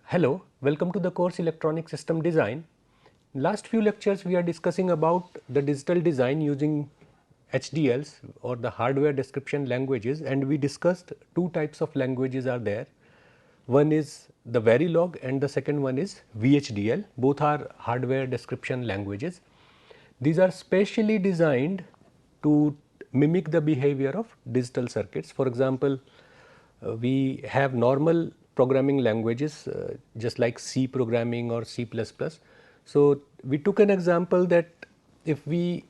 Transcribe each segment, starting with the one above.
Hello, welcome to the course Electronic System Design. Last few lectures we are discussing about the digital design using HDLs or the hardware description languages, and we discussed two types of languages are there. One is the Verilog and the second one is VHDL. Both are hardware description languages. These are specially designed to mimic the behavior of digital circuits. For example, we have normal programming languages just like C programming or C++. So, we took an example that if we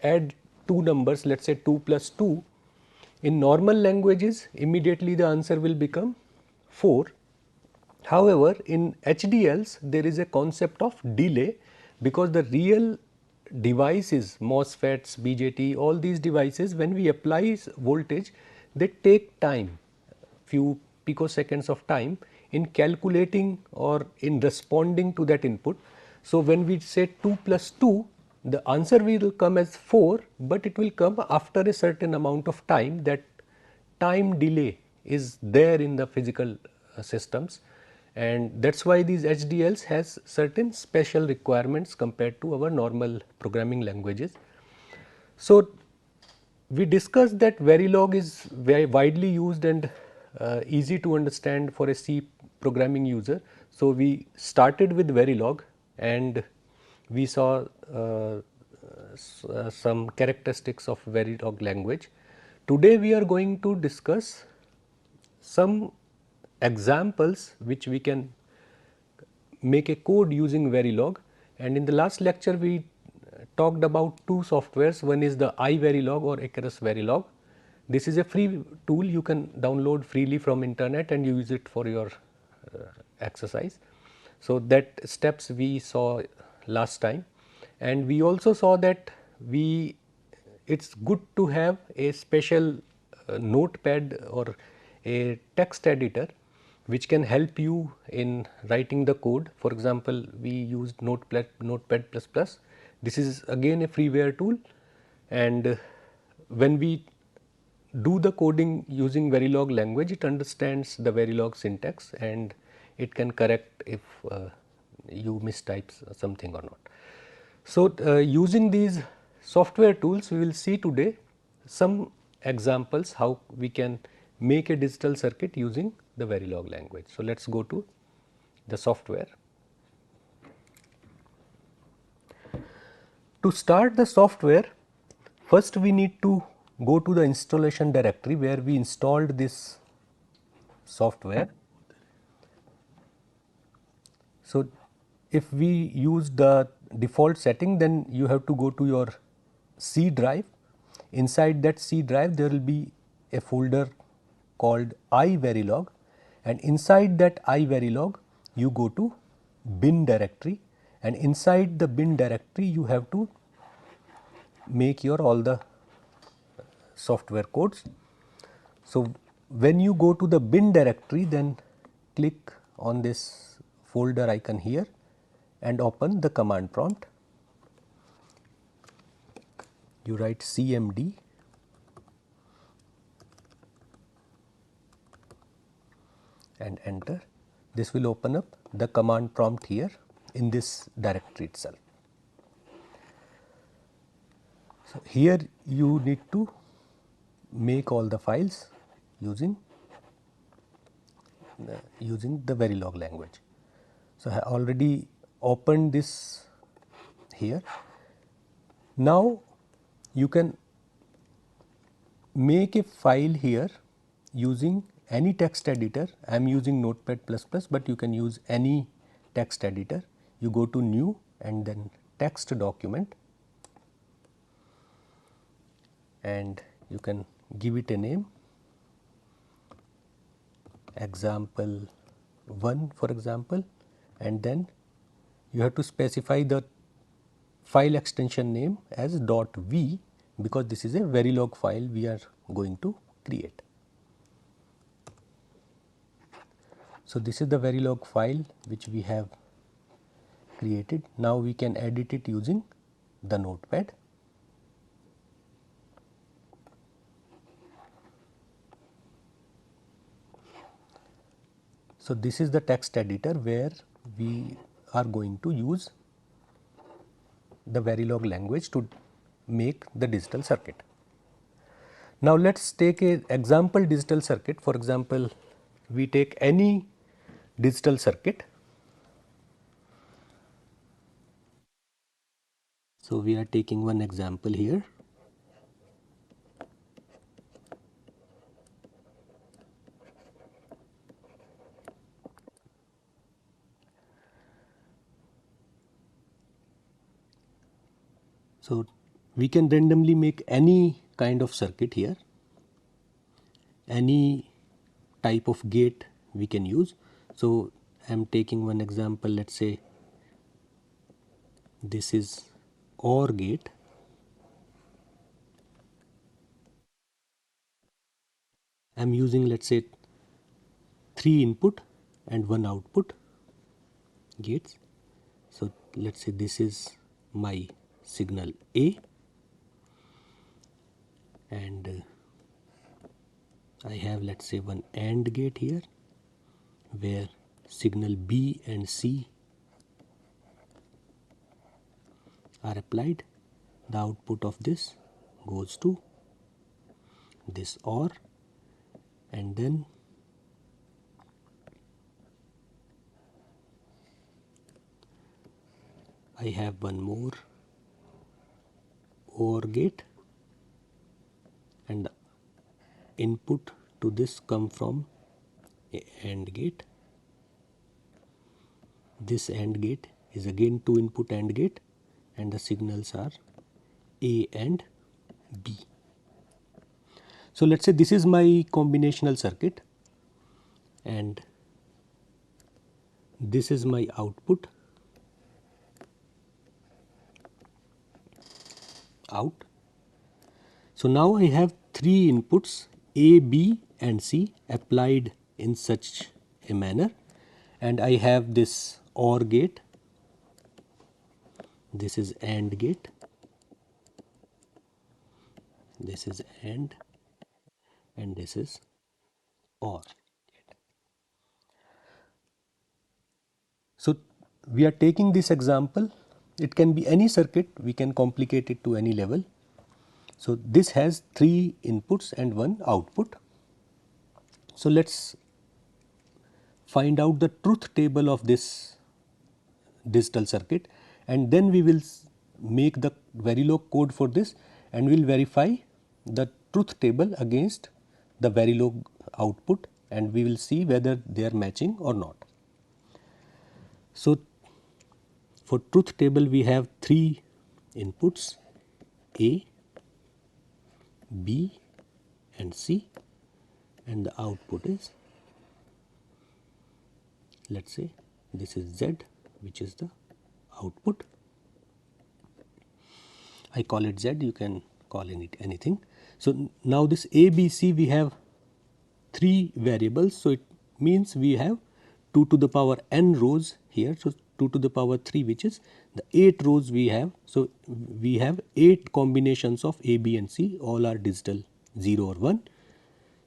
add two numbers, let us say 2 plus 2, in normal languages immediately the answer will become 4. However, in HDLs there is a concept of delay, because the real devices, MOSFETs, BJT, all these devices, when we apply voltage, they take time, few picoseconds of time in calculating or in responding to that input. So, when we say 2 plus 2, the answer will come as 4, but it will come after a certain amount of time. That time delay is there in the physical systems, and that is why these HDLs has certain special requirements compared to our normal programming languages. So, we discussed that Verilog is very widely used and easy to understand for a C programming user. So, we started with Verilog and we saw some characteristics of Verilog language. Today we are going to discuss some examples which we can make a code using Verilog, and in the last lecture we talked about two softwares. One is the iVerilog or Icarus Verilog. This is a free tool, you can download freely from internet and use it for your exercise. So, that steps we saw last time, and we also saw that it is good to have a special notepad or a text editor which can help you in writing the code. For example, we used Notepad++. This is again a freeware tool, and when we do the coding using Verilog language, it understands the Verilog syntax and it can correct if you mistype something or not. So, using these software tools, we will see today some examples how we can make a digital circuit using the Verilog language. So, let us go to the software. To start the software, first we need to go to the installation directory where we installed this software. So, if we use the default setting, then you have to go to your C drive. Inside that C drive there will be a folder called iVerilog, and inside that iVerilog you go to bin directory, and inside the bin directory you have to make your all the software codes. So, when you go to the bin directory, then click on this folder icon here and open the command prompt. You write cmd and enter. This will open up the command prompt here in this directory itself. So, here you need to make all the files using the Verilog language. So, I have already opened this here. Now, you can make a file here using any text editor. I am using Notepad++, but you can use any text editor. You go to new and then text document, and you can give it a name, example 1 for example, and then you have to specify the file extension name as .v, because this is a Verilog file we are going to create. So, this is the Verilog file which we have created. Now, we can edit it using the notepad. So, this is the text editor where we are going to use the Verilog language to make the digital circuit. Now, let us take a example digital circuit. For example, we take any digital circuit. So, we are taking one example here. So, we can randomly make any kind of circuit here, any type of gate we can use. So, I am taking one example, let us say this is OR gate. I am using, let us say, 3 input and 1 output gates. So, let us say this is my signal A, and I have, let us say, one AND gate here where signal B and C are applied. The output of this goes to this OR, and then I have one more OR gate, and the input to this come from a AND gate. This AND gate is again 2 input AND gate, and the signals are A and B. So, let us say this is my combinational circuit and this is my output out. So, now I have 3 inputs A, B and C applied in such a manner, and I have this OR gate, this is AND gate, this is AND, and this is OR. So, we are taking this example, it can be any circuit, we can complicate it to any level. So, this has 3 inputs and 1 output. So, let us find out the truth table of this digital circuit, and then we will make the Verilog code for this, and we will verify the truth table against the Verilog output, and we will see whether they are matching or not. So, for truth table we have 3 inputs A, B and C, and the output is, let us say this is Z, which is the output. I call it Z, you can call it anything. So, now this A, B, C we have 3 variables. So, it means we have 2 to the power n rows here. So, 2 to the power 3, which is the 8 rows we have. So, we have 8 combinations of A, B and C, all are digital 0 or 1.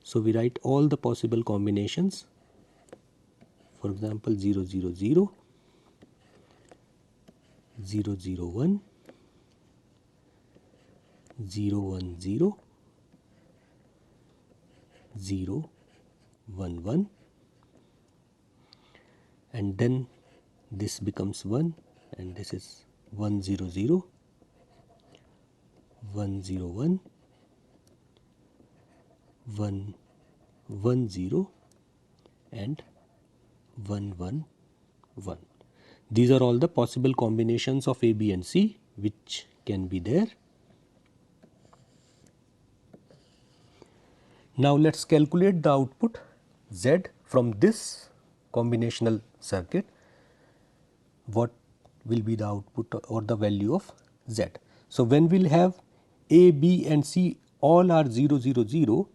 So, we write all the possible combinations, for example 0, 0, 0, 0, 0, 1, 0, 1, 0, 0, 1, 1, and then this becomes 1, and this is 1, 0, 0, 1, 0, 1, 1, 1, 0 and 1, 1, 1. These are all the possible combinations of A, B and C which can be there. Now, let us calculate the output Z from this combinational circuit. What will be the output or the value of Z? So, when we will have A, B and C all are 0, 0, 0,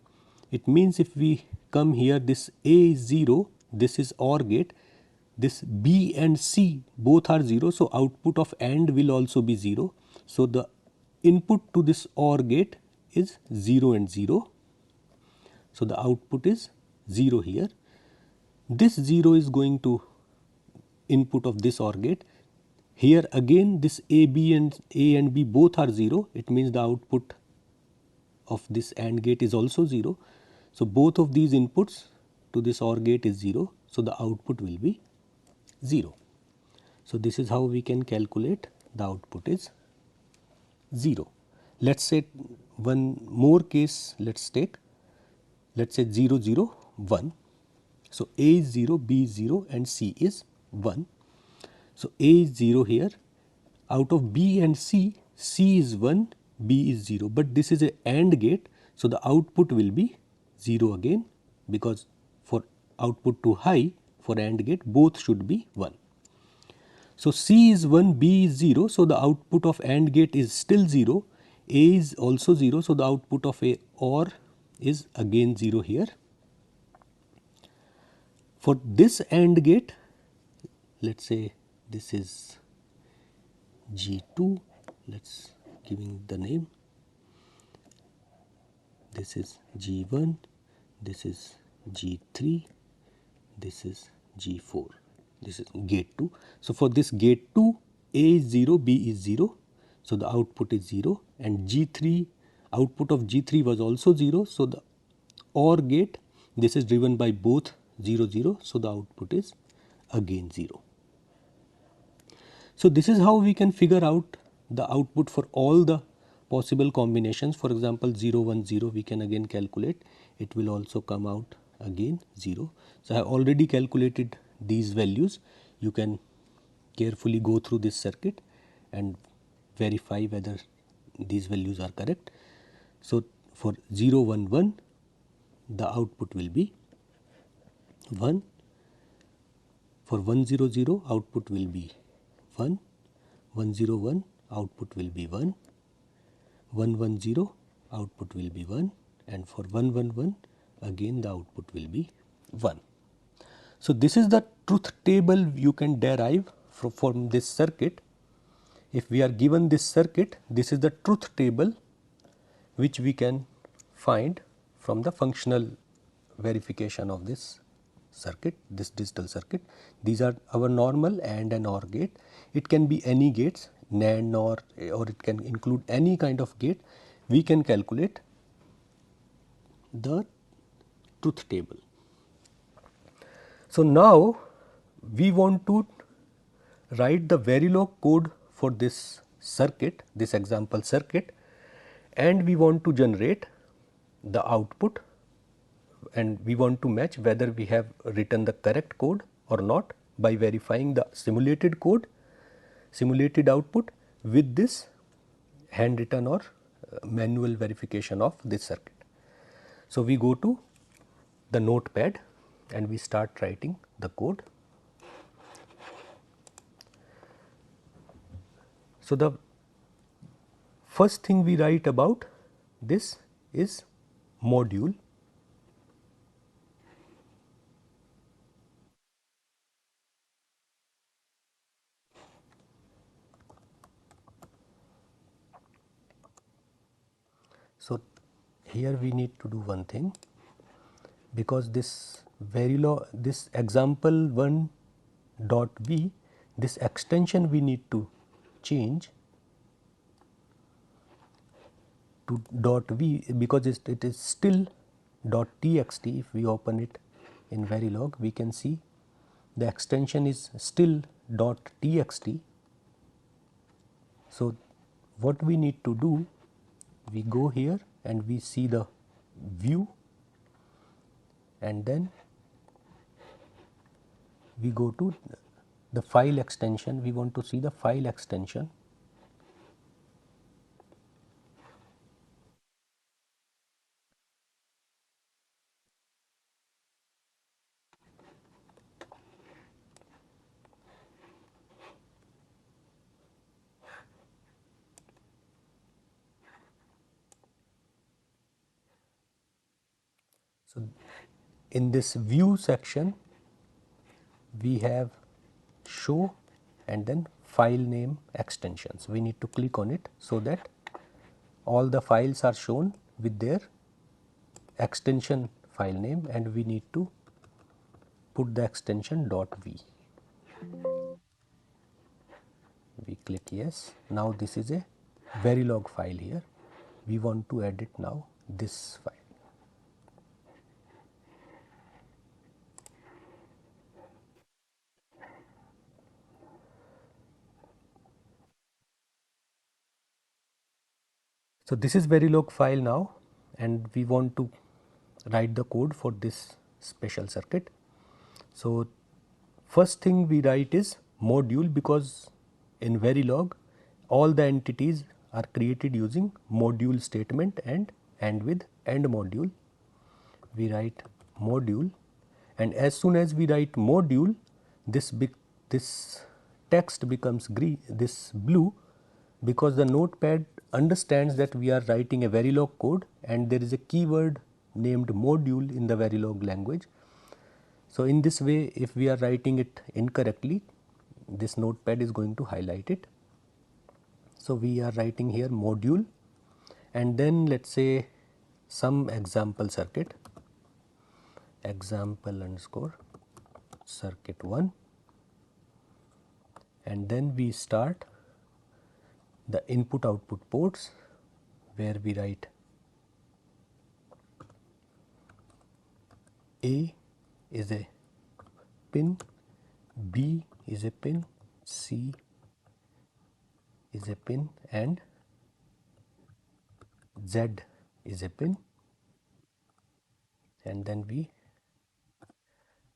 it means if we come here, this A is 0, this is OR gate, this B and C both are 0. So, output of AND will also be 0. So, the input to this OR gate is 0 and 0. So, the output is 0 here. this 0 is going to input of this OR gate. Here again this A and B both are 0, it means the output of this AND gate is also 0. So, both of these inputs to this OR gate is 0. So, the output will be 0. So, this is how we can calculate the output is 0. Let us say one more case, let us take, let us say 0 0 1. So, A is 0, B is 0 and C is 1. So, A is 0 here, out of B and C, C is 1, B is 0, but this is a AND gate. So, the output will be 0 again, because for output to high for AND gate both should be 1. So, C is 1, B is 0, so the output of AND gate is still 0, A is also 0, so the output of a OR is again 0 here. For this AND gate, let us say this is G2, let us giving the name, this is G1, this is G3, this is G4, this is gate 2. So, for this gate 2, A is 0, B is 0, so the output is 0, and G3, output of G3 was also 0. So, the OR gate, this is driven by both 0 0, so the output is again 0. So, this is how we can figure out the output for all the possible combinations. For example, 0 1 0 we can again calculate, it will also come out again 0. So, I have already calculated these values. You can carefully go through this circuit and verify whether these values are correct. So, for 0 1 1 the output will be 1, for 1 0 0 output will be 1, 1 0 1 output will be 1, 1 1 0 output will be 1, and for 1 1 1 again the output will be 1. So, this is the truth table you can derive from this circuit. If we are given this circuit, this is the truth table which we can find from the functional verification of this circuit, this digital circuit. These are our normal AND and OR gate. It can be any gates, NAND, NOR, or it can include any kind of gate. We can calculate the truth table. So, now we want to write the Verilog code for this circuit, this example circuit, and we want to generate the output, and we want to match whether we have written the correct code or not by verifying the simulated code, simulated output with this handwritten or manual verification of this circuit. So, we go to the notepad and we start writing the code. So, the first thing we write about this is module. So, here we need to do one thing, because this Verilog, this example 1 dot v, this extension we need to change to dot v, because it is still dot txt. If we open it in Verilog, we can see the extension is still dot txt. So, what we need to do, we go here and we see the view, and then we go to the file extension. We want to see the file extension. So, in this view section, we have show and then file name extensions. We need to click on it so that all the files are shown with their extension file name, and we need to put the extension .v. We click yes. Now this is a Verilog file here. We want to edit now this file. So this is Verilog file now, and we want to write the code for this special circuit. So first thing we write is module, because in Verilog all the entities are created using module statement and end with end module. We write module, and as soon as we write module, this text becomes green, this blue, because the notepad understands that we are writing a Verilog code and there is a keyword named module in the Verilog language. So in this way, if we are writing it incorrectly, this notepad is going to highlight it. So we are writing here module, and then let us say some example circuit, example underscore circuit 1, and then we start the input output ports, where we write A is a pin, B is a pin, C is a pin, and Z is a pin, and then we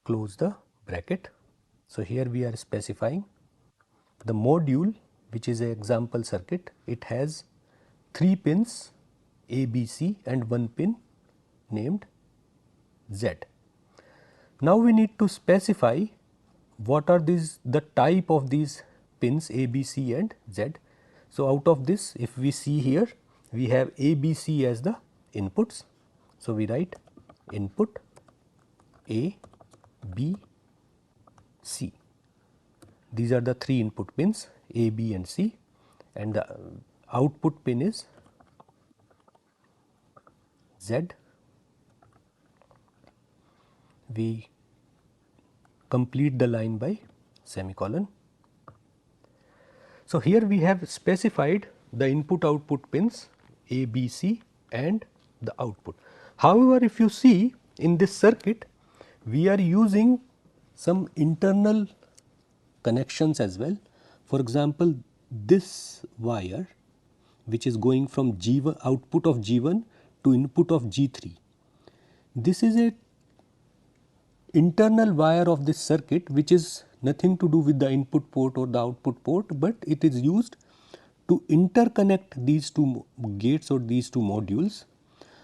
close the bracket. So here we are specifying the module, which is an example circuit. It has 3 pins A, B, C and 1 pin named Z. Now we need to specify what are the type of these pins A, B, C and Z. So out of this, if we see here, we have A, B, C as the inputs. So we write input A, B, C. These are the 3 input pins A, B and C, and the output pin is Z. We complete the line by semicolon. So here we have specified the input output pins A, B, C and the output. However, if you see in this circuit, we are using some internal connections as well. For example, this wire, which is going from G1, output of G1 to input of G3. This is a internal wire of this circuit, which is nothing to do with the input port or the output port, but it is used to interconnect these two gates or these two modules.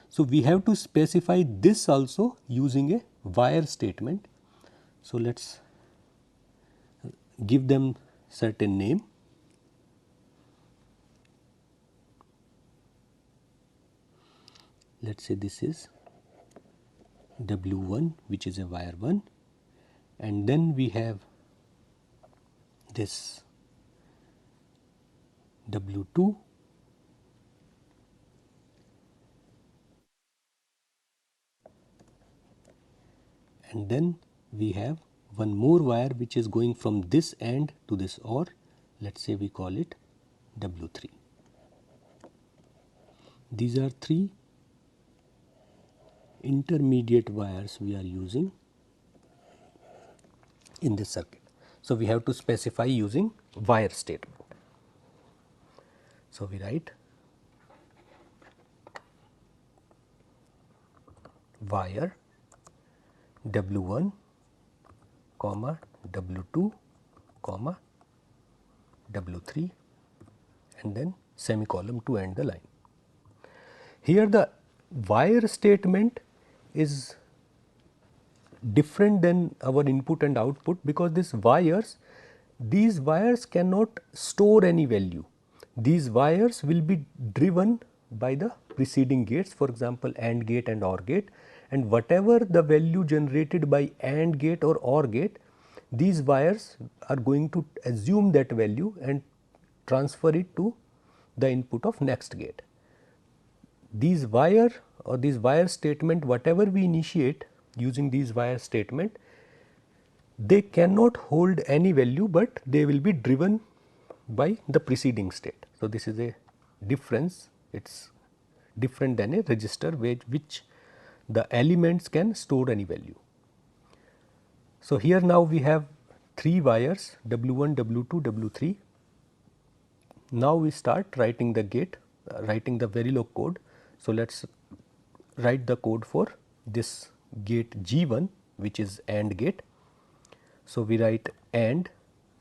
So we have to specify this also using a wire statement. So let us give them certain name. Let us say this is W1, which is a wire 1, and then we have this W2, and then we have one more wire which is going from this end to this, or let us say we call it W3. These are 3 intermediate wires we are using in this circuit. So we have to specify using wire statement. So we write wire W1, comma W2, comma W3, and then semicolon to end the line. Here the wire statement is different than our input and output, because these wires cannot store any value. These wires will be driven by the preceding gates, for example AND gate and OR gate, and whatever the value generated by AND gate or OR gate, these wires are going to assume that value and transfer it to the input of next gate. These wire statement, whatever we initiate using these wire statement, they cannot hold any value, but they will be driven by the preceding state. So, this is a difference, it is different than a register which the elements can store any value. So, here now we have 3 wires W1, W2, W3. Now, we start writing the gate, writing the Verilog code. So, let us write the code for this gate G1, which is AND gate. So, we write AND.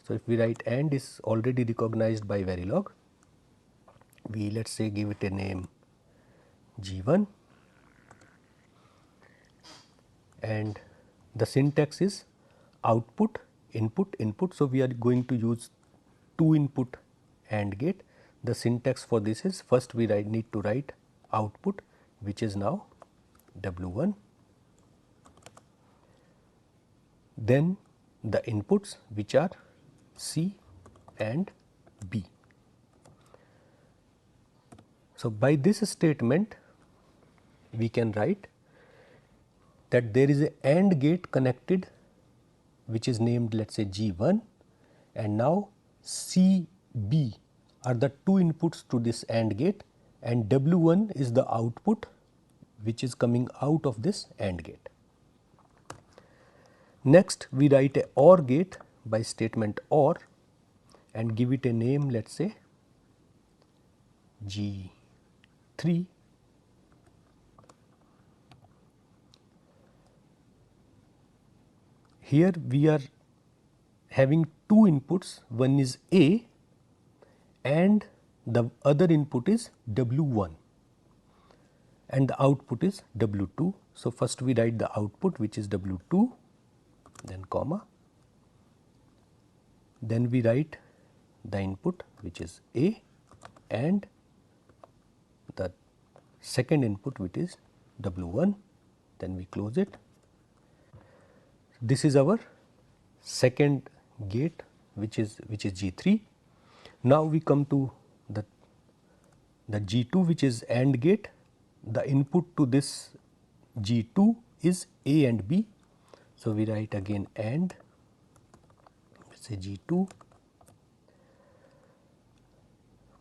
So, if we write AND is already recognized by Verilog, we let us say give it a name G1, and the syntax is output, input, input. So, we are going to use 2 input AND gate. The syntax for this is, first we need to write output, which is now W1, then the inputs, which are C and B. So, by this statement we can write that there is a AND gate connected, which is named let us say G1, and now C, B are the 2 inputs to this AND gate, and W1 is the output which is coming out of this AND gate. Next we write a OR gate by statement OR and give it a name, let us say G3. Here we are having 2 inputs, one is A and the other input is W1 and the output is W2. So, first we write the output, which is W2, then comma, then we write the input, which is A, and the second input, which is W1, then we close it. This is our second gate, which is G3. Now, we come to the G2, which is AND gate. The input to this G2 is A and B. So, we write again AND, say G2,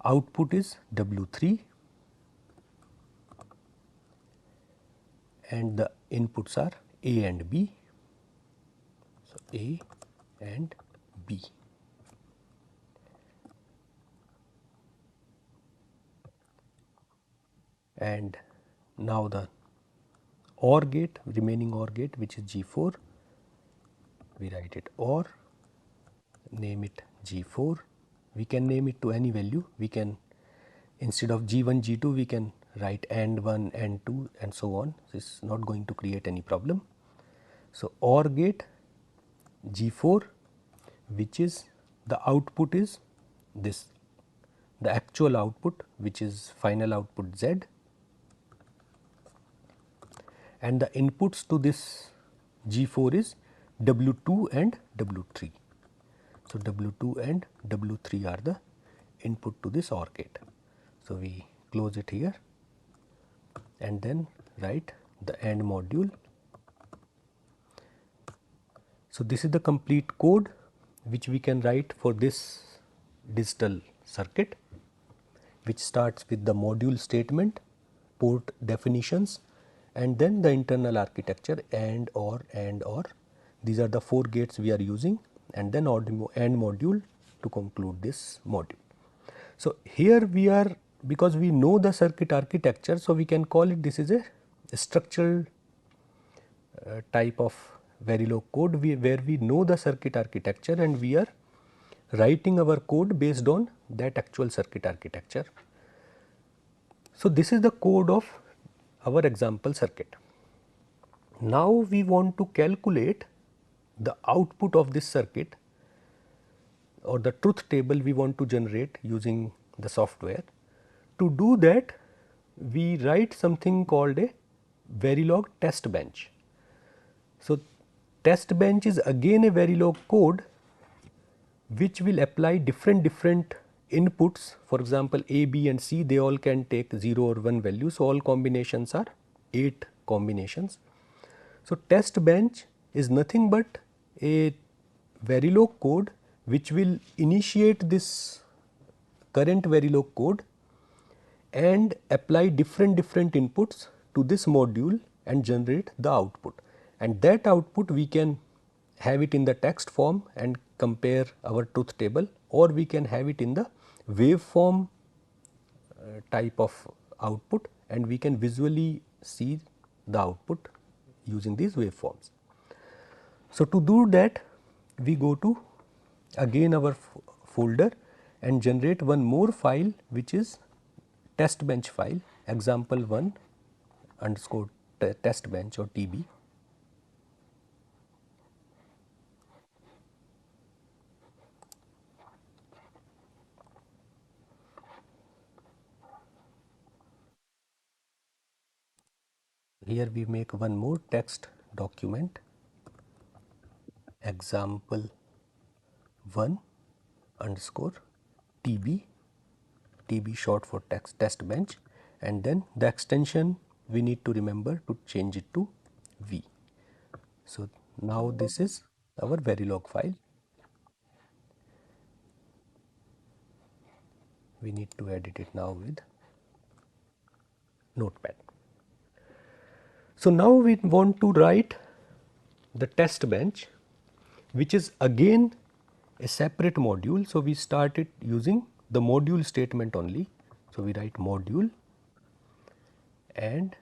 output is W3 and the inputs are A and B. So, A and B. And now the OR gate, remaining OR gate, which is G4, we write it OR, name it G4. We can name it to any value. We can, instead of G1, G2, we can write AND1, AND2 and so on. This is not going to create any problem. So, OR gate G4, which is the output is this, the actual output, which is final output Z, and the inputs to this G4 is W2 and W3. So, W2 and W3 are the input to this OR gate. So, we close it here and then write the AND module. So, this is the complete code which we can write for this digital circuit, which starts with the module statement, port definitions, and then the internal architecture AND OR, AND OR. These are the 4 gates we are using, and then AND module to conclude this module. So, here we are, because we know the circuit architecture, so we can call it, this is a structural type of Verilog code where we know the circuit architecture and we are writing our code based on that actual circuit architecture. So, this is the code of our example circuit. Now, we want to calculate the output of this circuit or the truth table we want to generate using the software. To do that, we write something called a Verilog test bench. So, test bench is again a Verilog code which will apply different inputs. For example, A, B and C, they all can take 0 or 1 value. So, all combinations are 8 combinations. So, test bench is nothing but a Verilog code which will initiate this current Verilog code and apply different inputs to this module and generate the output, and that output we can have it in the text form and compare our truth table, or we can have it in the waveform type of output, and we can visually see the output using these waveforms. So, to do that we go to again our folder and generate one more file which is test bench file, example1 underscore test bench or TB. Here we make one more text document, example1 underscore TB, TB short for test bench, and then the extension we need to remember to change it to V. So, now this is our Verilog file. We need to edit it now with Notepad. So, now we want to write the test bench, which is again a separate module. So, we start it using the module statement only. So, we write module and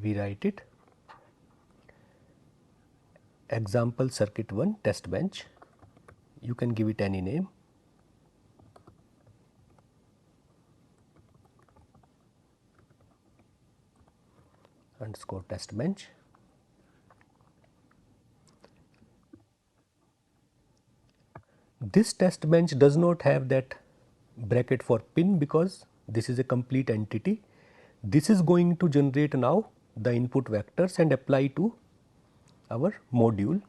we write it example circuit 1 test bench. You can give it any name. Underscore test bench. This test bench does not have that bracket for pin because this is a complete entity. This is going to generate now the input vectors and apply to our module.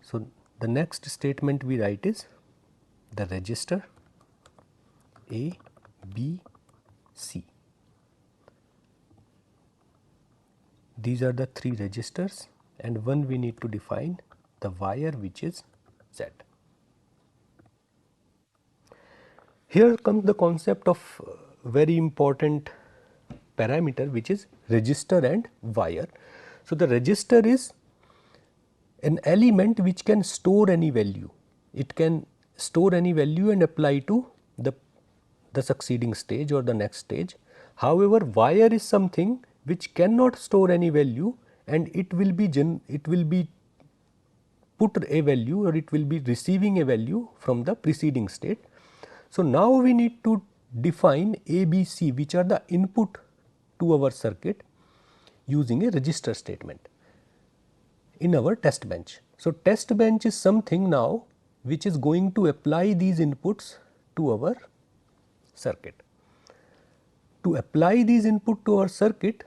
So, the next statement we write is the register A, B, C. These are the three registers, and one we need to define the wire which is Z. Here comes the concept of very important parameter which is register and wire. So, the register is an element which can store any value. It can store any value and apply to the succeeding stage or the next stage. However, wire is something which cannot store any value, and it will be put a value, or it will be receiving a value from the preceding state. So, now we need to define A, B, C, which are the input to our circuit using a register statement in our test bench. So, test bench is something now which is going to apply these inputs to our circuit. To apply these input to our circuit,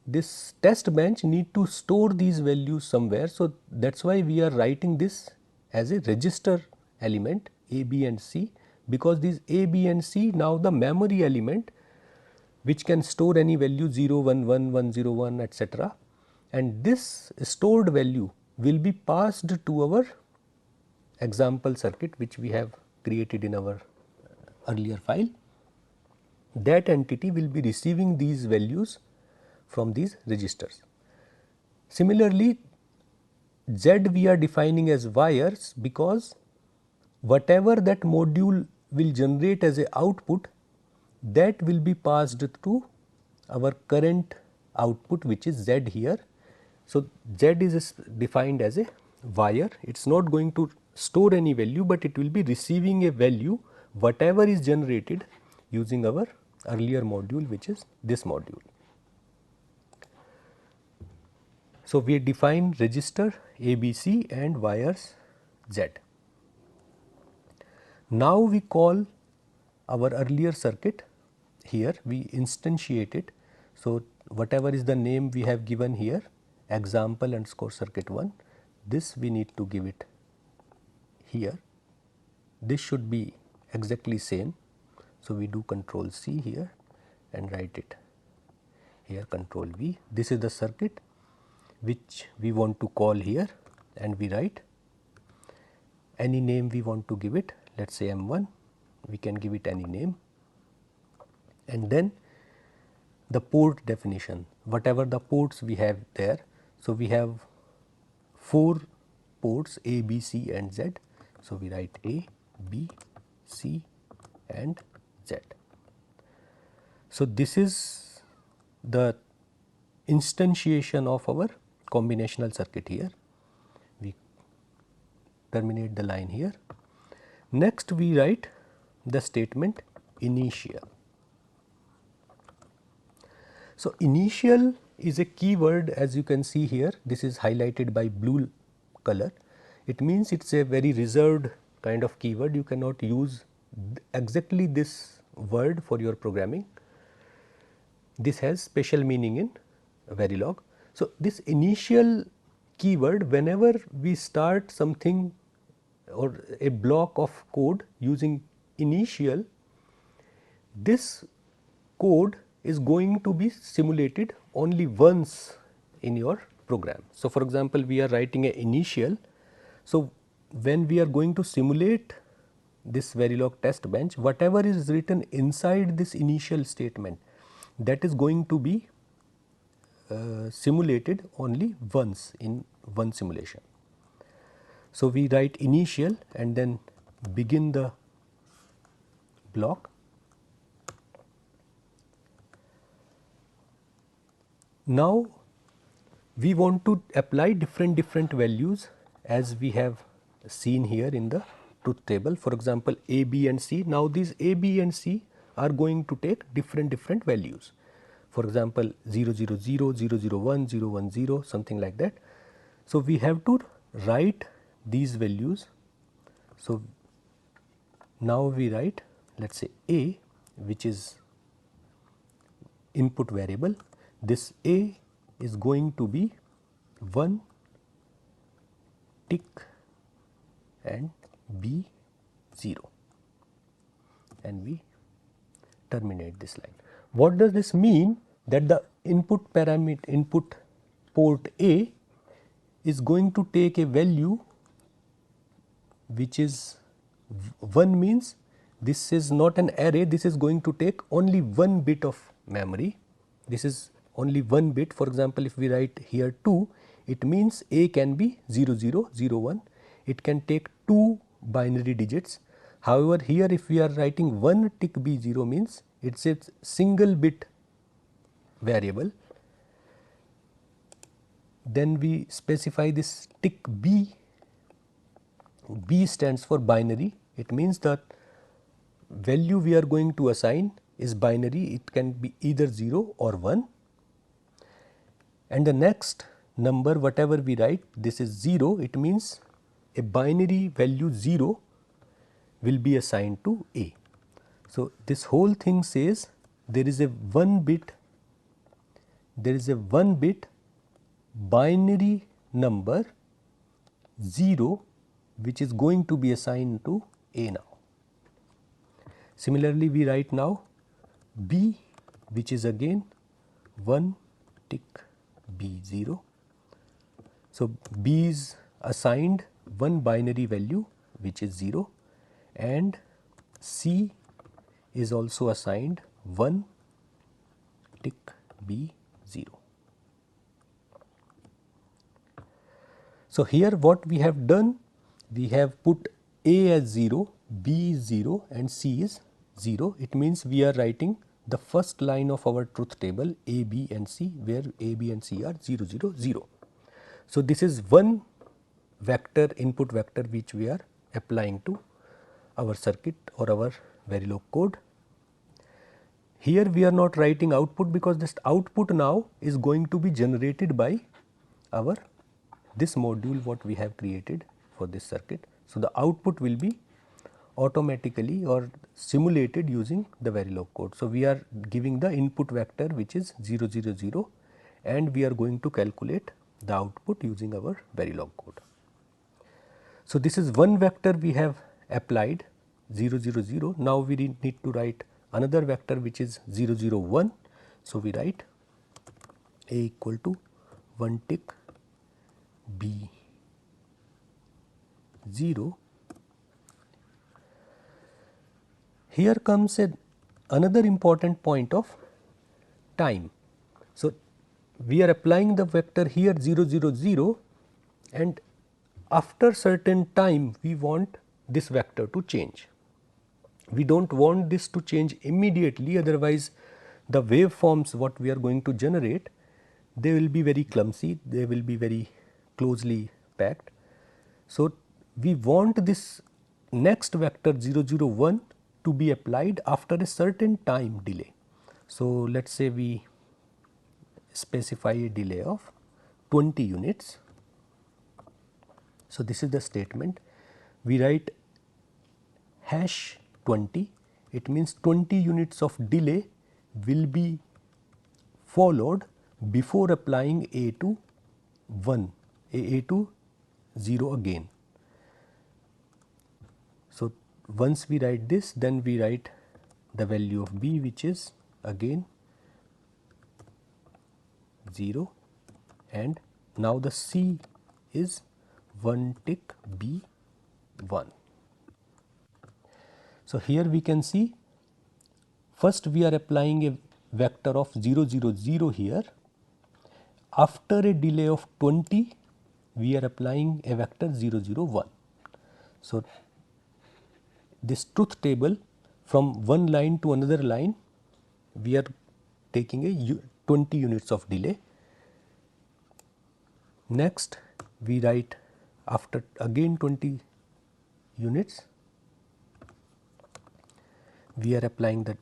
this test bench need to store these values somewhere. So, that is why we are writing this as a register element A, B and C, because these A, B and C now the memory element which can store any value 0, 1, 1, 1, 0, 1 etc. And this stored value will be passed to our example circuit which we have created in our earlier file. That entity will be receiving these values from these registers. Similarly, Z we are defining as wires because whatever that module will generate as a output, that will be passed to our current output which is Z here. So, Z is defined as a wire. It is not going to store any value, but it will be receiving a value whatever is generated using our earlier module which is this module. So, we define register A, B, C and wires Z. Now, we call our earlier circuit here, we instantiate it. So, whatever is the name we have given here, example underscore circuit 1, this we need to give it here. This should be exactly same. So, we do control C here and write it here control V. This is the circuit which we want to call here, and we write any name we want to give it, let us say M1, we can give it any name, and then the port definition, whatever the ports we have there. So, we have 4 ports A, B, C and Z. So, we write A, B, C and Z. So, this is the instantiation of our combinational circuit here. We terminate the line here. Next, we write the statement initial. So, initial is a keyword, as you can see here, this is highlighted by blue color. It means it is a very reserved kind of keyword, you cannot use exactly this word for your programming. This has special meaning in Verilog. So, this initial keyword, whenever we start something or a block of code using initial, this code is going to be simulated only once in your program. So, for example, we are writing a initial. So, when we are going to simulate this Verilog test bench, whatever is written inside this initial statement, that is going to be simulated only once in one simulation. So, we write initial and then begin the block. Now, we want to apply different values as we have seen here in the truth table. For example, A, B and C. Now, these A, B and C are going to take different values. For example, 0, 0, 0, 0, 0, 1, 0, 1, 0, something like that. So, we have to write these values. So, now we write, let us say A, which is input variable. This A is going to be 1 tick and B 0, and we terminate this line. What does this mean? That the input parameter, input port A is going to take a value which is 1, means this is not an array, this is going to take only 1 bit of memory. This is only 1 bit. For example, if we write here 2, it means A can be 0, 0, 0, 1. It can take 2 binary digits. However, here if we are writing 1 tick B 0, means it is a single bit variable. Then we specify this tick B. B stands for binary. It means that value we are going to assign is binary. It can be either 0 or 1. And the next number, whatever we write, this is 0. It means a binary value 0 will be assigned to A. So, this whole thing says there is a 1 bit binary number 0 which is going to be assigned to A now. Similarly, we write now B, which is again 1 tick B 0. So, B is assigned one binary value which is 0, and C is also assigned 1 tick B 0. So, here what we have done, we have put A as 0, B is 0 and C is 0. It means we are writing the first line of our truth table A, B and C, where A, B and C are 0, 0, 0. So, this is one vector, input vector, which we are applying to our circuit or our Verilog code. Here we are not writing output, because this output now is going to be generated by our this module what we have created for this circuit. So, the output will be automatically or simulated using the Verilog code. So, we are giving the input vector which is 0, 0, 0, and we are going to calculate the output using our Verilog code. So, this is one vector we have applied 0, 0, 0. Now, we need to write another vector which is 0, 0, 1. So, we write A equal to 1 tick B 0. Here comes another important point of time. So, we are applying the vector here 0 0 0, and after certain time we want this vector to change. We do not want this to change immediately, otherwise the waveforms what we are going to generate, they will be very clumsy, they will be very closely packed. So, we want this next vector 0 0 1 to be applied after a certain time delay. So, let us say we specify a delay of 20 units. So, this is the statement. We write hash 20, it means 20 units of delay will be followed before applying A to 1, A to 0 again. So, once we write this, then we write the value of B, which is again 0, and now the C is 1 tick B 1. So, here we can see first we are applying a vector of 0 0 0 here. After a delay of 20, we are applying a vector 0 0 1. So, this truth table from one line to another line, we are taking a 20 units of delay. Next, we write after again 20 units, we are applying the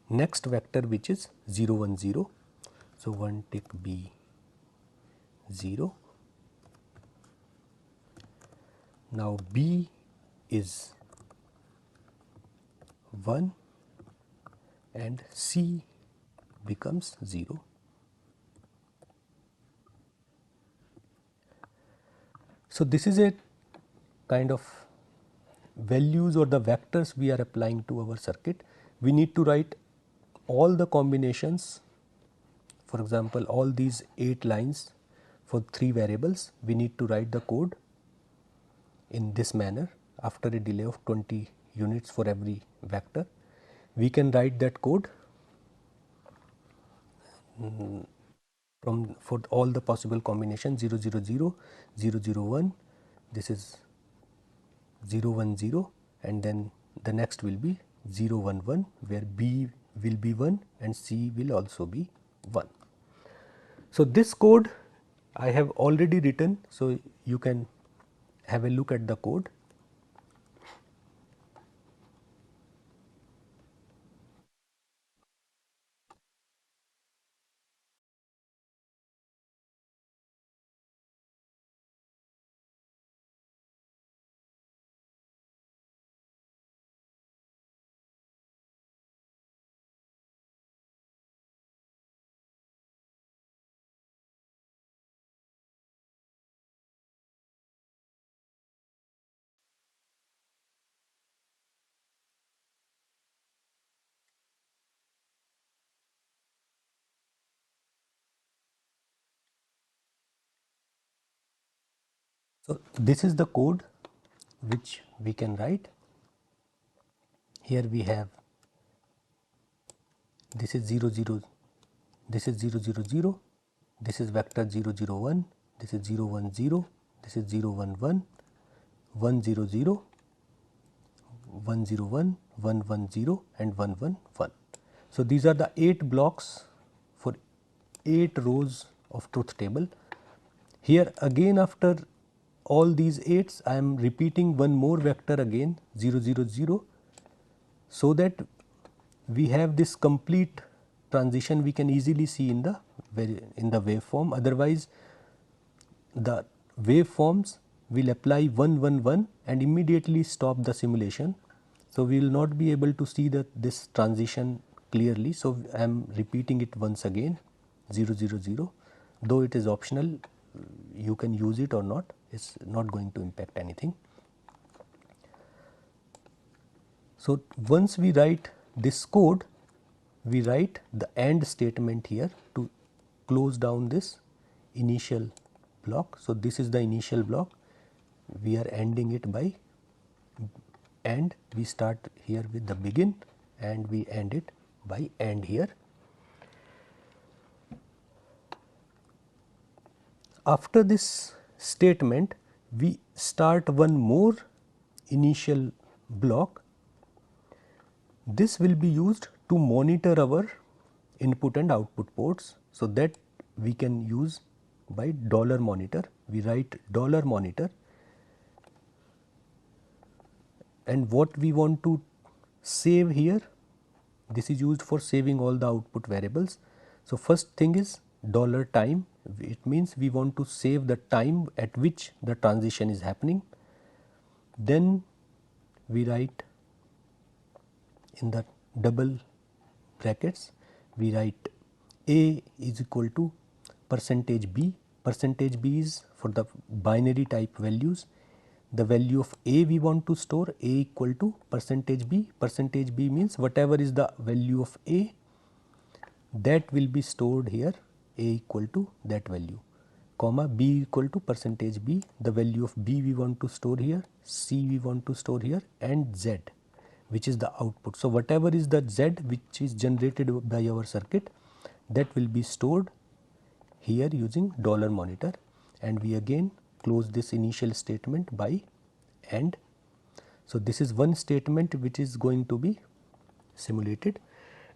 next vector, which is 0 1 0. So, 1 tick B 0. Now, B is 1 and C becomes 0. So, this is a kind of values or the vectors we are applying to our circuit. We need to write all the combinations, for example, all these 8 lines for 3 variables, we need to write the code in this manner after a delay of 20 units for every vector. We can write that code from for all the possible combinations 0 0 0, 0 0 1, this is 0 1 0, and then the next will be 0 1 1, where B will be 1 and C will also be 1. So, this code I have already written. So, you can have a look at the code. So, this is the code which we can write. Here we have this is 0 0, this is 0 0 0, this is vector 0 0 1, this is 0 1 0, this is 0 1 1, 1 0 0, 1 0 1, 1 1 0 and 1 1 1. So, these are the 8 blocks for 8 rows of truth table. Here again, after all these 8s, I am repeating one more vector again 0 0 0, so that we have this complete transition we can easily see in the waveform. Otherwise, the waveforms will apply 1 1 1 and immediately stop the simulation. So, we will not be able to see this transition clearly. So, I am repeating it once again 0 0 0, though it is optional, you can use it or not, it is not going to impact anything. So, once we write this code, we write the AND statement here to close down this initial block. So, this is the initial block, we are ending it by end, we start here with the begin and we end it by end here. After this statement, we start one more initial block. This will be used to monitor our input and output ports. So, that we can use by dollar monitor. We write dollar monitor, and what we want to save here, this is used for saving all the output variables. So, first thing is dollar time, it means we want to save the time at which the transition is happening. Then we write in the double brackets, we write A is equal to percentage B. Percentage B is for the binary type values. The value of A we want to store, A equal to percentage B. Percentage B means whatever is the value of A, that will be stored here, A equal to that value, comma B equal to percentage B. The value of B we want to store here, C we want to store here, and Z, which is the output. So, whatever is the Z which is generated by our circuit, that will be stored here using dollar monitor, and we again close this initial statement by end. So, this is one statement which is going to be simulated,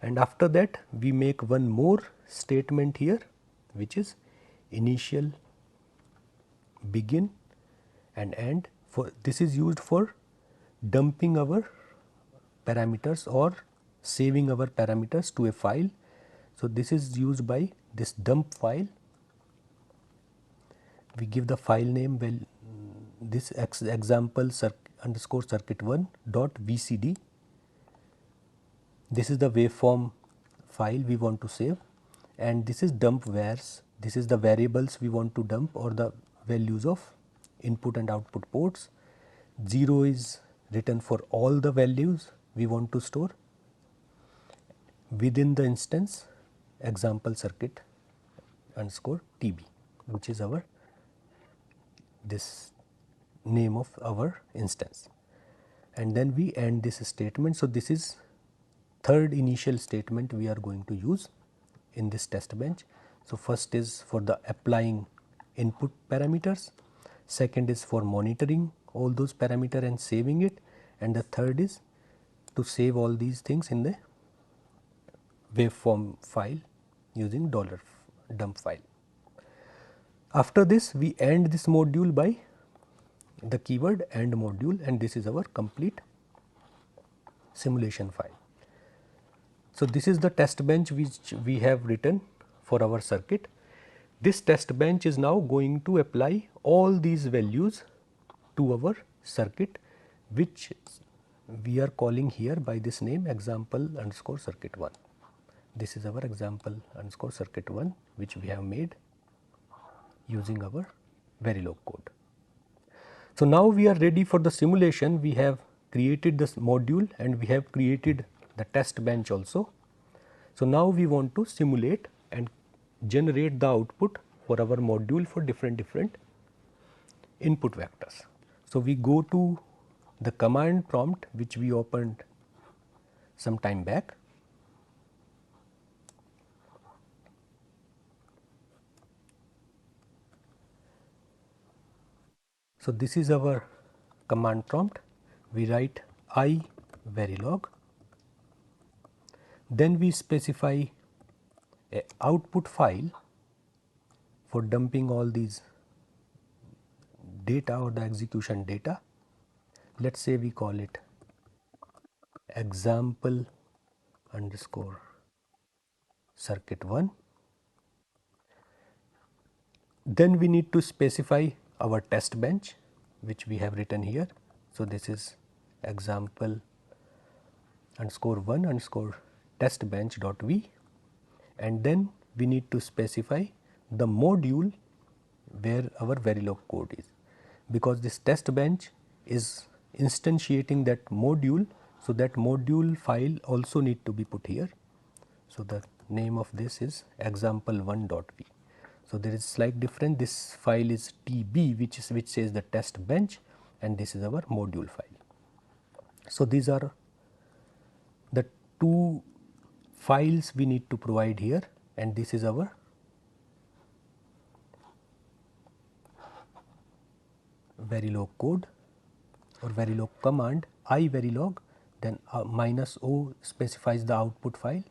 and after that we make one more statement here, which is initial, begin and end. For this is used for dumping our parameters or saving our parameters to a file. So, this is used by this dump file. We give the file name, well, this example underscore circuit 1 dot vcd. This is the waveform file we want to save, and this is dump vars. This is the variables we want to dump, or the values of input and output ports. 0 is written for all the values we want to store within the instance example circuit underscore TB, which is our this name of our instance, and then we end this statement. So, this is third initial statement we are going to use in this test bench. So, first is for the applying input parameters, second is for monitoring all those parameter and saving it, and the third is to save all these things in the waveform file using dollar dump file. After this, we end this module by the keyword end module, and this is our complete simulation file. So, this is the test bench which we have written for our circuit. This test bench is now going to apply all these values to our circuit, which we are calling here by this name example underscore circuit 1. This is our example underscore circuit 1, which we have made using our Verilog code. So, now we are ready for the simulation. We have created this module and we have created the test bench also. So, now we want to simulate and generate the output for our module for different input vectors. So, we go to the command prompt which we opened some time back. So, this is our command prompt. We write iVerilog, then we specify a output file for dumping all these data or the execution data. Let us say we call it example underscore circuit 1. Then we need to specify our test bench which we have written here. So, this is example underscore 1 underscore test bench dot v, and then we need to specify the module where our Verilog code is, because this test bench is instantiating that module. So, that module file also need to be put here. So, the name of this is example1.v. So, there is slight difference. This file is TB, which says the test bench, and this is our module file. So, these are the two files we need to provide here, and this is our Verilog code or Verilog command, iVerilog, then -o specifies the output file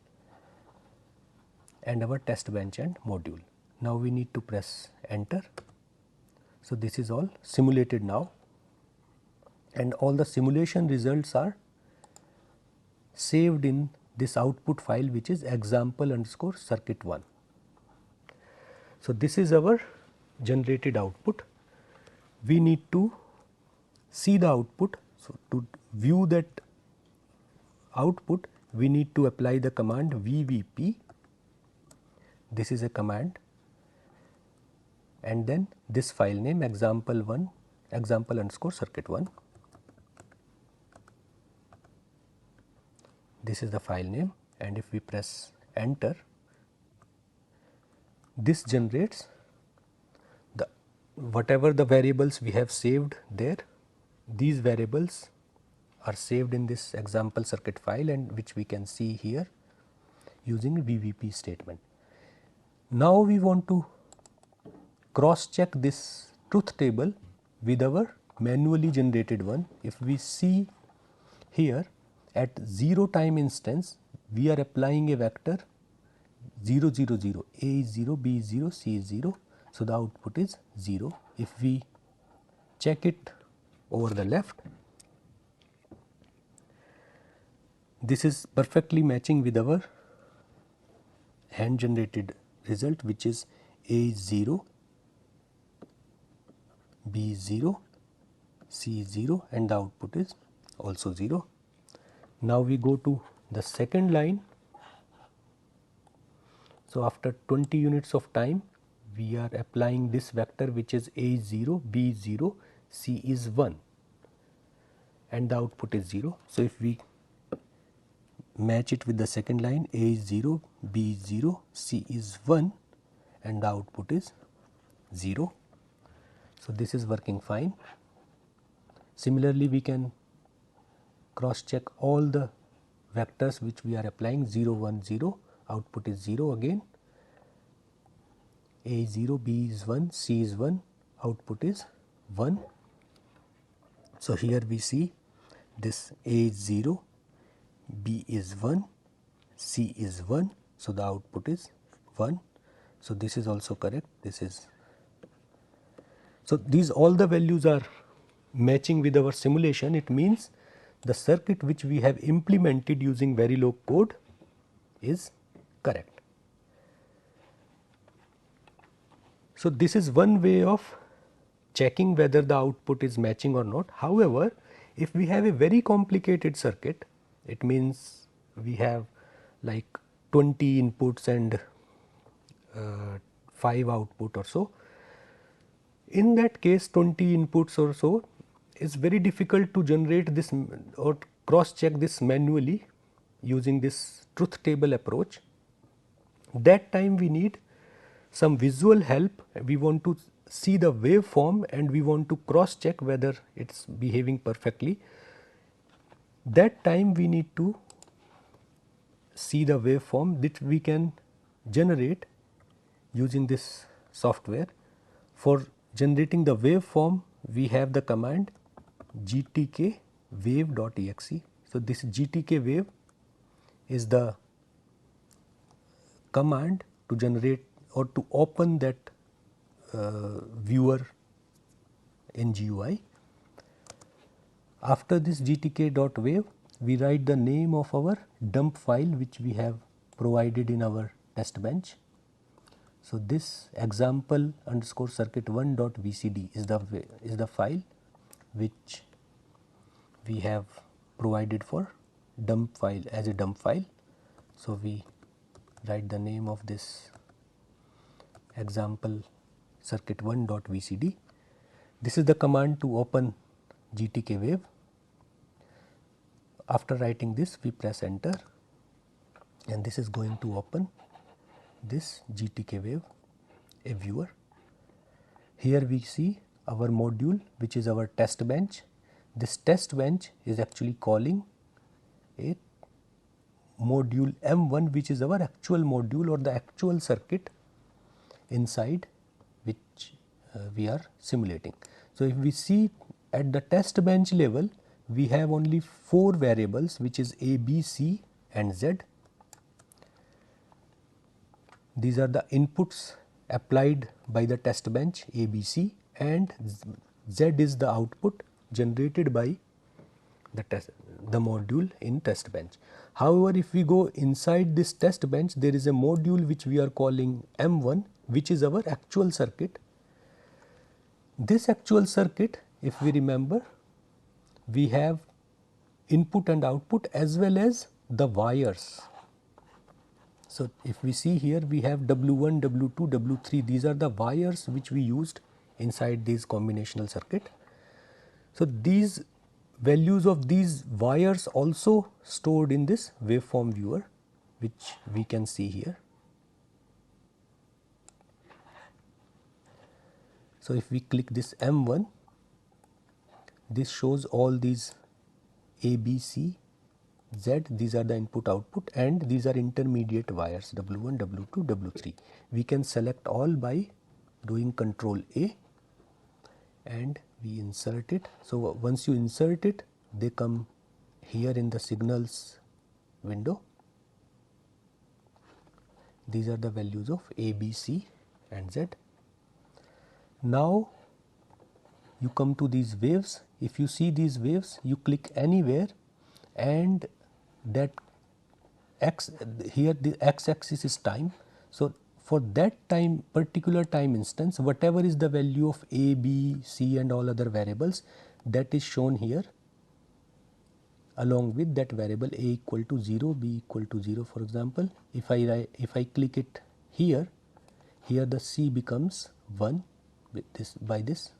and our test bench and module. Now, we need to press enter. So, this is all simulated now, and all the simulation results are saved in this output file, which is example_circuit1. So, this is our generated output. We need to see the output. So, to view that output, we need to apply the command VVP. This is a command, and then this file name example1 example_circuit1. This is the file name, and if we press enter, this generates the whatever the variables we have saved there. These variables are saved in this example circuit file, and which we can see here using VVP statement. Now, we want to cross check this truth table with our manually generated one. If we see here at 0 time instance, we are applying a vector 0 0 0, A is 0, B is 0, C is 0. So, the output is 0. If we check it over the left, this is perfectly matching with our hand generated result, which is A is 0, B is 0, C is 0, and the output is also 0. Now, we go to the second line. So, after 20 units of time, we are applying this vector, which is A is 0, B is 0, C is 1, and the output is 0. So, if we match it with the second line, A is 0, B is 0, C is 1, and the output is 0. So, this is working fine. Similarly, we can cross check all the vectors which we are applying 0 1 0, output is 0 again, A is 0, B is 1, C is 1, output is 1. So, here we see this A is 0, B is 1, C is 1. So, the output is 1. So, this is also correct. This is so these all the values are matching with our simulation. It means the circuit which we have implemented using Verilog code is correct. So, this is one way of checking whether the output is matching or not. However, if we have a very complicated circuit, it means we have like 20 inputs and 5 output or so. In that case, 20 inputs or so, is very difficult to generate this or cross check this manually using this truth table approach. That time we need some visual help. We want to see the waveform and we want to cross check whether it is behaving perfectly. That time we need to see the waveform that we can generate using this software. For generating the waveform, we have the command gtk wave.exe. So, this gtk wave is the command to generate or to open that viewer in GUI. After this gtk.wave, we write the name of our dump file which we have provided in our test bench. So, this example_circuit1.vcd is the file which we have provided for dump file as a dump file. So, we write the name of this example_circuit1.vcd. This is the command to open GTK wave. After writing this, we press enter and this is going to open this GTK wave a viewer. Here we see our module, which is our test bench. This test bench is actually calling a module M1, which is our actual module or the actual circuit inside which we are simulating. So, if we see at the test bench level, we have only 4 variables, which is A, B, C and Z. These are the inputs applied by the test bench A, B, C, and Z is the output generated by the module in test bench. However, if we go inside this test bench, there is a module which we are calling M1, which is our actual circuit. This actual circuit, if we remember, we have input and output as well as the wires. So, if we see here, we have W1, W2, W3, these are the wires which we used inside this combinational circuit. So, these values of these wires also stored in this waveform viewer, which we can see here. So, if we click this M1, this shows all these A, B, C, Z, these are the input output, and these are intermediate wires W1, W2, W3. We can select all by doing Control A and we insert it. So, once you insert it, they come here in the signals window. These are the values of A, B, C and Z. Now, you come to these waves. If you see these waves, you click anywhere and that x, here the x axis is time. So, for that time, particular time instance, whatever is the value of A, B, C and all other variables, that is shown here along with that variable A equal to 0, B equal to 0. For example, if I click it here, here the C becomes 1 with this by this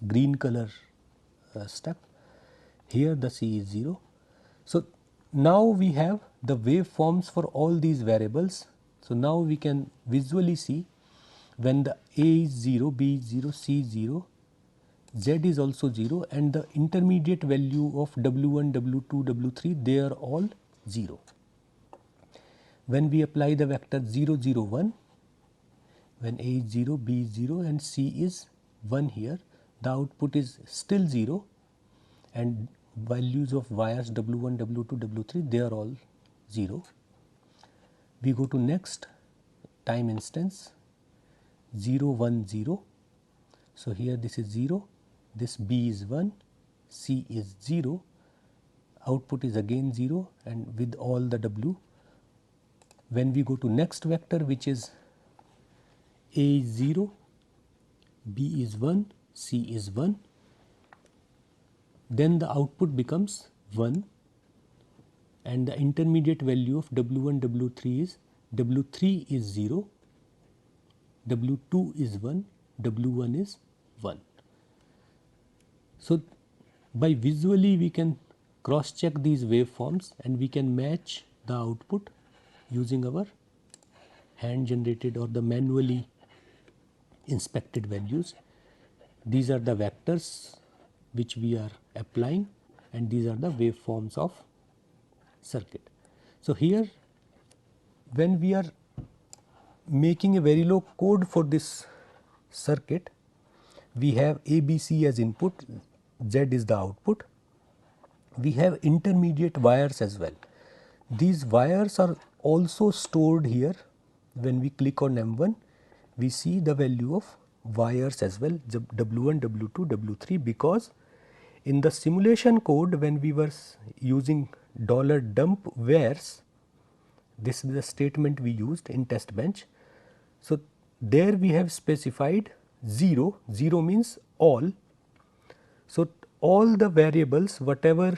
green color step. Here the C is 0. So, now we have the waveforms for all these variables. So, now we can visually see when the A is 0, B is 0, C is 0, Z is also 0 and the intermediate value of W1, W2, W3, they are all 0. When we apply the vector 0, 0, 1, when A is 0, B is 0 and C is 1 here, the output is still 0 and values of wires W1, W2, W3, they are all 0. We go to next time instance 0, 1, 0. So, here this is 0, this B is 1, C is 0, output is again 0 and with all the W. When we go to next vector, which is A is 0, B is 1, C is 1, then the output becomes 1 and the intermediate value of W1, W3 is W3 is 0, W2 is 1, W1 is 1. So, by visually we can cross check these waveforms and we can match the output using our hand generated or the manually inspected values. These are the vectors which we are applying and these are the waveforms of circuit. So, here when we are making a Verilog code for this circuit, we have A, B, C as input, Z is the output. We have intermediate wires as well. These wires are also stored here. When we click on M1, we see the value of wires as well, W1, W2, W3, because in the simulation code when we were using $dump wires, this is the statement we used in test bench. So, there we have specified 0, 0 means all. So, all the variables whatever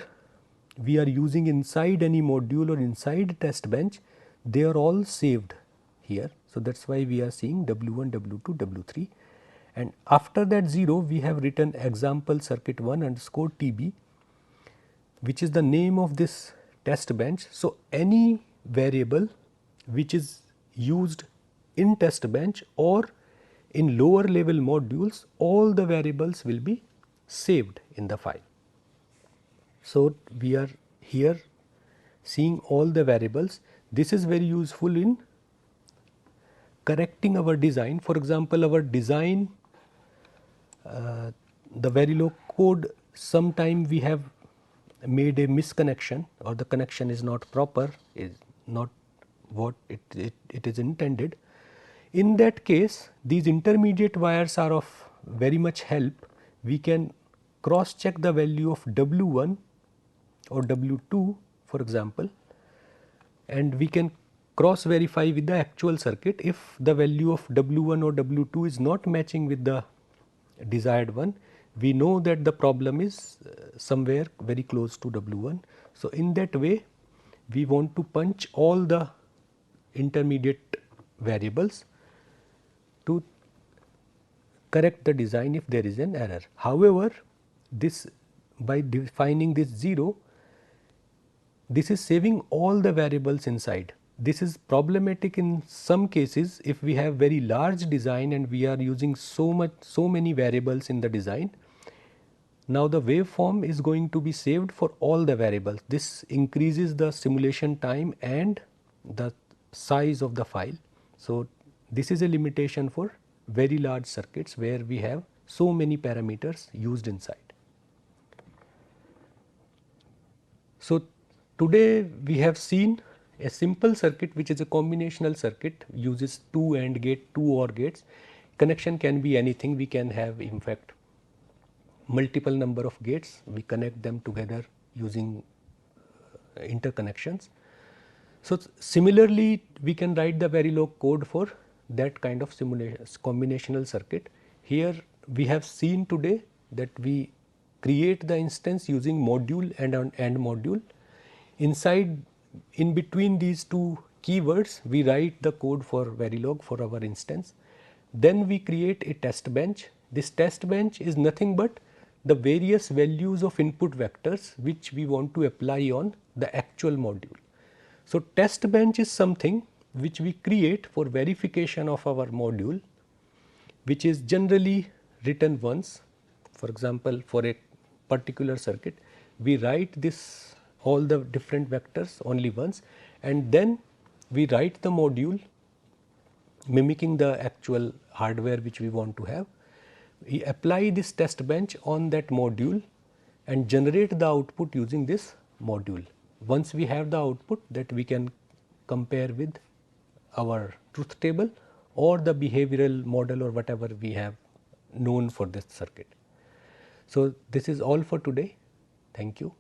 we are using inside any module or inside test bench, they are all saved here. So, that is why we are seeing W1, W2, W3 and after that 0 we have written example circuit 1 underscore TB, which is the name of this test bench. So, any variable which is used in test bench or in lower level modules, all the variables will be saved in the file. So, we are here seeing all the variables. This is very useful in correcting our design. For example, our design, the Verilog code, sometime we have made a misconnection or the connection is not proper, is not what it is intended. In that case, these intermediate wires are of very much help. We can cross check the value of W1 or W2 for example, and we can cross verify with the actual circuit. If the value of W1 or W2 is not matching with the desired one, we know that the problem is somewhere very close to W1. So, in that way we want to punch all the intermediate variables to correct the design if there is an error. However, this by defining this 0, this is saving all the variables inside. This is problematic in some cases if we have very large design and we are using so many variables in the design. Now, the waveform is going to be saved for all the variables. This increases the simulation time and the size of the file. So, this is a limitation for very large circuits where we have so many parameters used inside. So, today we have seen a simple circuit which is a combinational circuit, uses 2 AND gate, 2 OR gates. Connection can be anything. We can have in fact multiple number of gates, we connect them together using interconnections. So, similarly we can write the Verilog code for that kind of simulation combinational circuit. Here we have seen today that we create the instance using module and an AND module. Inside, in between these two keywords, we write the code for Verilog for our instance. Then we create a test bench. This test bench is nothing but the various values of input vectors which we want to apply on the actual module. So, test bench is something which we create for verification of our module, which is generally written once. For example, for a particular circuit, we write this all the different vectors only once, and then we write the module mimicking the actual hardware which we want to have. We apply this test bench on that module and generate the output using this module. Once we have the output, that we can compare with our truth table or the behavioral model or whatever we have known for this circuit. So, this is all for today. Thank you.